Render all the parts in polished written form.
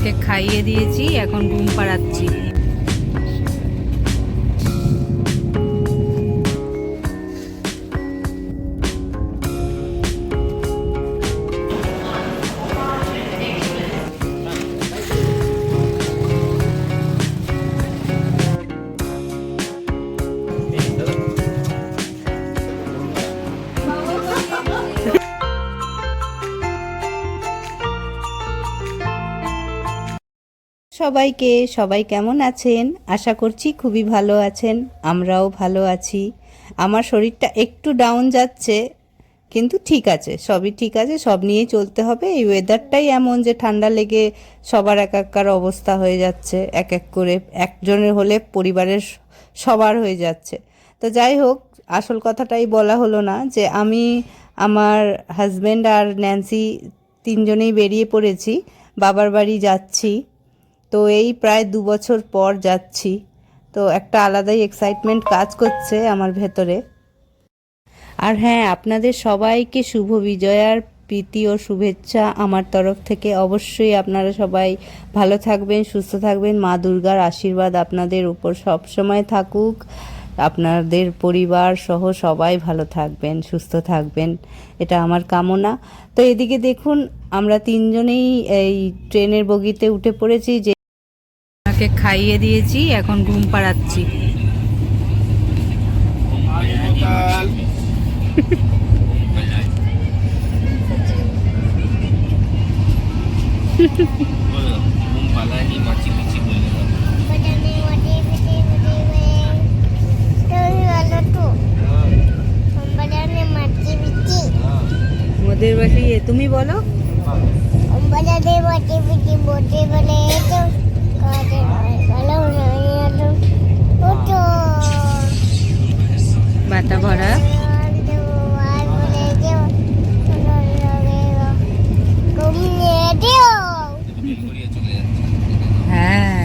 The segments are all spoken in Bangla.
ওকে খাইয়ে দিয়েছি, এখন ঘুম পাড়াচ্ছি। সবাই কেমন আছেন? আশা করছি খুবই ভালো আছেন। আমরাও ভালো আছি। আমার শরীরটা একটু ডাউন যাচ্ছে, কিন্তু ঠিক আছে, সবই ঠিক আছে, সব নিয়েই চলতে হবে। এই ওয়েদারটাই এমন যে ঠান্ডা লেগে সবার একাকার অবস্থা হয়ে যাচ্ছে, এক এক করে একজনের হলে পরিবারের সবার হয়ে যাচ্ছে। তো যাই হোক, আসল কথাটাই বলা হলো না যে আমি, আমার হাজব্যান্ড আর ন্যান্সি তিনজনেই বেরিয়ে পড়েছি, বাবার বাড়ি যাচ্ছি। তো এই প্রায় 2 বছর পর যাচ্ছি, তো একটা আলাদাই এক্সাইটমেন্ট কাজ করছে আমার ভেতরে। আর হ্যাঁ, আপনাদের সবাইকে শুভ বিজয়ার প্রীতি ও শুভেচ্ছা আমার তরফ থেকে। অবশ্যই আপনারা সবাই ভালো থাকবেন, সুস্থ থাকবেন। মা দুর্গার আশীর্বাদ আপনাদের উপর সবসময় থাকুক। আপনাদের পরিবার সহ সবাই ভালো থাকবেন, সুস্থ থাকবেন, এটা আমার কামনা। তো এদিকে দেখুন, আমরা তিনজনেই এই ট্রেনের বগিতে উঠে পড়েছি, যে ওকে খাইয়ে দিয়েছি, এখন ঘুম পাড়াচ্ছি। মোদের বাড়ি তুমি বলো। বাতা ভরা হ্যাঁ,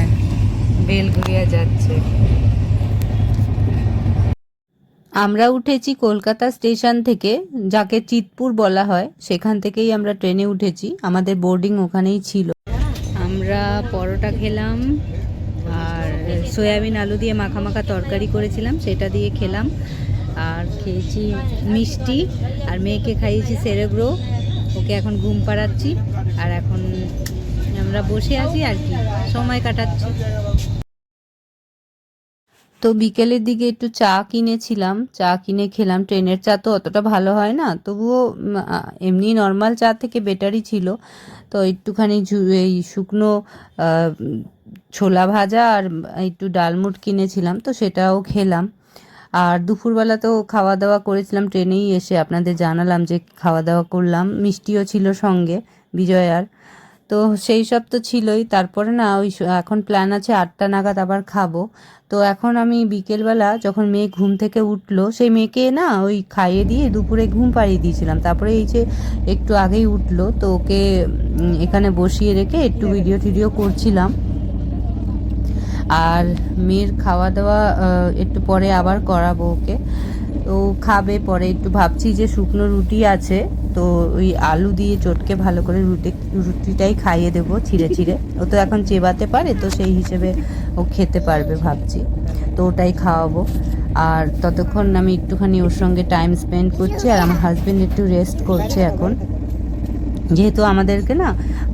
বেলঘরিয়া যাচ্ছে। আমরা উঠেছি কলকাতা স্টেশন থেকে, যাকে চিতপুর বলা হয়, সেখান থেকেই আমরা ট্রেনে উঠেছি। আমাদের বোর্ডিং ওখানেই ছিল। আমরা পরোটা খেলাম, আর সয়াবিন আলু দিয়ে মাখা মাখা তরকারি করেছিলাম, সেটা দিয়ে খেলাম। আর খেয়েছি মিষ্টি, আর মেয়েকে খাইয়েছি সেরেগ্রো। ওকে এখন ঘুম পাড়াচ্ছি, আর এখন আমরা বসে আছি আর কি, সময় কাটাচ্ছি। তো বিকেলের দিকে একটু চা কিনেছিলাম, চা কিনে খেলাম। ট্রেনের চা তো অতটা ভালো হয় না, তবুও এমনি নর্মাল চা থেকে বেটারই ছিল। তো একটুখানি এই শুকনো ছোলা ভাজা আর একটু ডালমুট কিনেছিলাম, তো সেটাও খেলাম। আর দুপুরবেলা তো খাওয়া দাওয়া করেছিলাম ট্রেনেই এসে, আপনাদের জানালাম যে খাওয়া দাওয়া করলাম, মিষ্টিও ছিল সঙ্গে বিজয়ার। তো সেই সব তো ছিলই। তারপরে না ওই এখন প্ল্যান আছে 8টা নাগাদ আবার খাবো। তো এখন আমি বিকেলবেলা যখন মেয়ে ঘুম থেকে উঠলো, সেই মেয়েকে না ওই খাইয়ে দিয়ে দুপুরে ঘুম পাড়িয়ে দিয়েছিলাম। তারপরে এই যে একটু আগেই উঠলো, তো ওকে এখানে বসিয়ে রেখে একটু ভিডিও টিডিও করছিলাম। আর মেয়ের খাওয়া দাওয়া একটু পরে আবার করাবো ওকে, তো খাবে পরে। একটু ভাবছি যে শুকনো রুটি আছে, তো ওই আলু দিয়ে চটকে ভালো করে রুটিটাই খাইয়ে দেবো ছিঁড়ে ছিঁড়ে। ও তো এখন চেবাতে পারে, তো সেই হিসেবে ও খেতে পারবে ভাবছি, তো ওটাই খাওয়াবো। আর ততক্ষণ আমি একটুখানি ওর সঙ্গে টাইম স্পেন্ড করছি। আর আমার হাজব্যান্ড একটু রেস্ট করছে এখন, যেহেতু আমাদেরকে না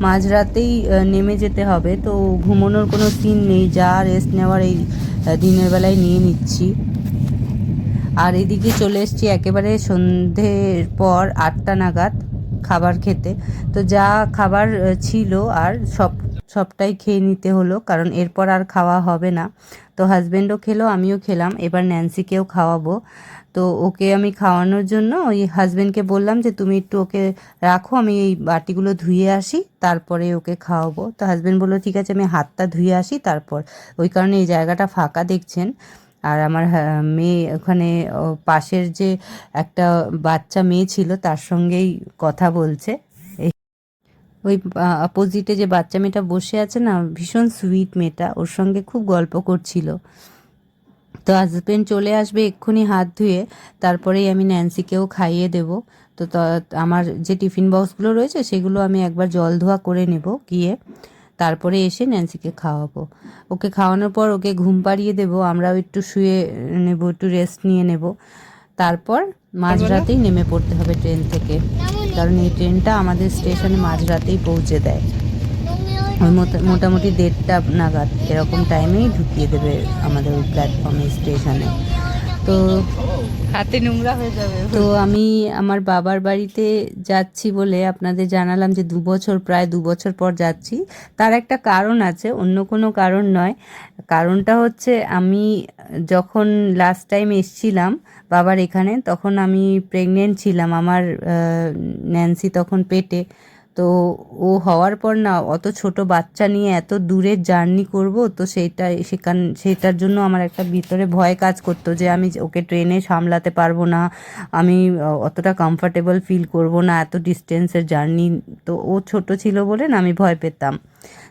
মাঝরাতেই নেমে যেতে হবে, তো ঘুমানোর কোনো সিন নেই, যা রেস্ট নেওয়ার এই দিনের বেলায় নিয়ে নিচ্ছি। আর এদিকে চলে এসেছি একেবারে সন্ধ্যের পর 8টা নাগাদ খাবার খেতে। তো যা খাবার ছিল আর সবটাই খেয়ে নিতে হলো, কারণ এরপর আর খাওয়া হবে না। তো হাজব্যান্ডও খেলো, আমিও খেলাম, এবার ন্যান্সিকেও খাওয়াবো। তো ওকে আমি খাওয়ানোর জন্য ওই হাজব্যান্ডকে বললাম যে তুমি একটু ওকে রাখো, আমি এই বাটিগুলো ধুয়ে আসি, তারপরে ওকে খাওয়াবো। তো হাজব্যান্ড বললো ঠিক আছে, আমি হাতটা ধুয়ে আসি তারপর। ওই কারণে এই জায়গাটা ফাঁকা দেখছেন। আর আমার মেয়ে ওখানে পাশের যে একটা বাচ্চা মেয়ে ছিল তার সঙ্গেই কথা বলছে। ওই অপোজিটে যে বাচ্চা মেয়েটা বসে আছে না, ভীষণ সুইট মেয়েটা, ওর সঙ্গে খুব গল্প করছিল। তো হাজব্যান্ড চলে আসবে এক্ষুনি হাত ধুয়ে, তারপরেই আমি ন্যান্সিকেও খাইয়ে দেব। তো আমার যে টিফিন বক্সগুলো রয়েছে সেগুলো আমি একবার জল ধোয়া করে নেব গিয়ে। তারপরে এসে ন্যান্সিকে খাওয়াবো। ওকে খাওয়ানোর পর ওকে ঘুম পাড়িয়ে দেবো, আমরাও একটু শুয়ে নেব, একটু রেস্ট নিয়ে নেব। তারপর মাঝরাতেই নেমে পড়তে হবে ট্রেন থেকে, কারণ এই ট্রেনটা আমাদের স্টেশনে মাঝরাতেই পৌঁছে দেয়। ওই মোটামুটি 1:30 নাগাদ এরকম টাইমেই ঢুকিয়ে দেবে আমাদের ওই প্ল্যাটফর্মে, স্টেশনে। তো হাতে নোংরা হয়ে যাবে। তো আমি আমার বাবার বাড়িতে যাচ্ছি বলে আপনাদের জানালাম যে প্রায় 2 বছর পর যাচ্ছি। তার একটা কারণ আছে, অন্য কোনো কারণ নয়। কারণটা হচ্ছে আমি যখন লাস্ট টাইম এসছিলাম বাবার এখানে, তখন আমি প্রেগনেন্ট ছিলাম, আমার ন্যান্সি তখন পেটে। তো ও হওয়ার পর না, অত ছোট বাচ্চা নিয়ে এত দূরের জার্নি করব, তো সেটার জন্য আমার একটা ভিতরে ভয় কাজ করতো যে আমি ওকে ট্রেনে সামলাতে পারবো না, আমি অতটা কমফর্টেবল ফিল করব না এত ডিস্টেন্সের জার্নি। তো ও ছোট ছিল বলে না আমি ভয় পেতাম,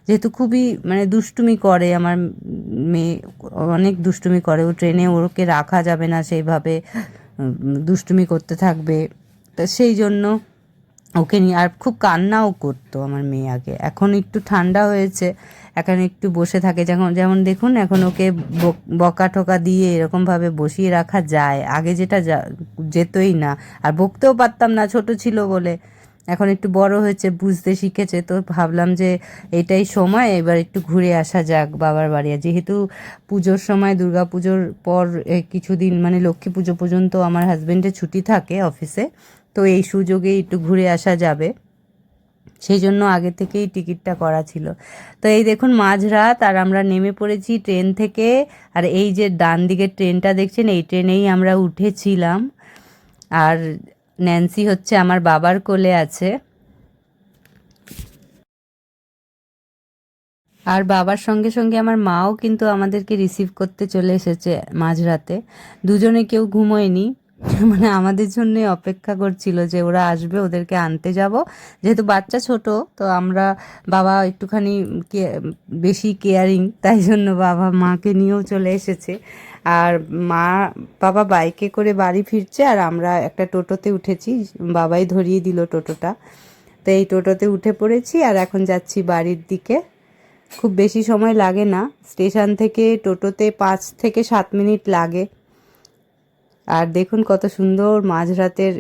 যেহেতু খুবই মানে দুষ্টুমি করে আমার মেয়ে, অনেক দুষ্টুমি করে। ও ট্রেনে ওকে রাখা যাবে না সেইভাবে, দুষ্টুমি করতে থাকবে। তো সেই জন্য ওকে নিয়ে, আর খুব কান্নাও করতো আমার মেয়ে আগে। এখন একটু ঠান্ডা হয়েছে, এখন একটু বসে থাকে, যেমন দেখুন এখন ওকে বকা ঠকা দিয়ে এরকমভাবে বসিয়ে রাখা যায়, আগে যেটা যেতই না, আর বকতেও পারতাম না ছোট ছিল বলে। এখন একটু বড় হয়েছে, বুঝতে শিখেছে, তো ভাবলাম যে এটাই সময়, এবার একটু ঘুরে আসা যাক বাবার বাড়ি। যেহেতু পুজোর সময়, দুর্গা পুজোর পর কিছুদিন মানে লক্ষ্মী পুজো পর্যন্ত আমার হাজব্যান্ডের ছুটি থাকে অফিসে, তো এই সুযোগে একটু ঘুরে আসা যাবে, সেই জন্য আগে থেকেই টিকিটটা করা ছিল। তো এই দেখুন মাঝরাত, আর আমরা নেমে পড়েছি ট্রেন থেকে। আর এই যে ডান দিকের ট্রেনটা দেখছেন, এই ট্রেনেই আমরা উঠেছিলাম। আর ন্যান্সি হচ্ছে আমার বাবার কোলে আছে, আর বাবার সঙ্গে সঙ্গে আমার মাও কিন্তু আমাদেরকে রিসিভ করতে চলে এসেছে মাঝরাতে। দুজনে কেউ ঘুমোয়নি, মানে আমাদের জন্যই অপেক্ষা করছিল যে ওরা আসবে, ওদেরকে আনতে যাব। যেহেতু বাচ্চা ছোট, তো আমরা বাবা একটুখানি বেশি কেয়ারিং, তাই জন্য বাবা মাকে নিয়েও চলে এসেছে। আর বাবা বাইকে করে বাড়ি ফিরছে, আর আমরা একটা টোটোতে উঠেছি, বাবাই ধরিয়ে দিল টোটোটা। তো এই টোটোতে উঠে পড়েছি, আর এখন যাচ্ছি বাড়ির দিকে। খুব বেশি সময় লাগে না, স্টেশন থেকে টোটোতে 5 থেকে 7 মিনিট লাগে। আর দেখুন কত সুন্দর মাঝরাতের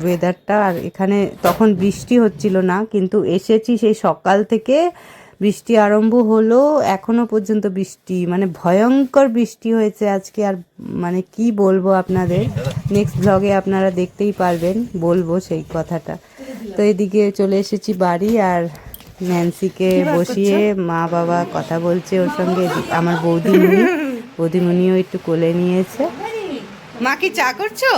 ওয়েদারটা। আর এখানে তখন বৃষ্টি হচ্ছিল না, কিন্তু এসেছি সেই সকাল থেকে বৃষ্টি আরম্ভ হলো, এখনো পর্যন্ত বৃষ্টি, মানে ভয়ঙ্কর বৃষ্টি হয়েছে আজকে। আর মানে কি বলবো আপনাদের, নেক্সট ব্লগে আপনারা দেখতেই পারবেন, বলবো সেই কথাটা। তো এদিকে চলে এসেছি বাড়ি, আর ন্যান্সিকে বসিয়ে মা বাবা কথা বলছে ওর সঙ্গে। আমার বৌদিমণিও একটু কোলে নিয়েছে। মা কি চা করছো?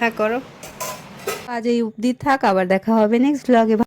হ্যাঁ করো। আজ এই অবধি থাক, আবার দেখা হবে নেক্সট ব্লগে।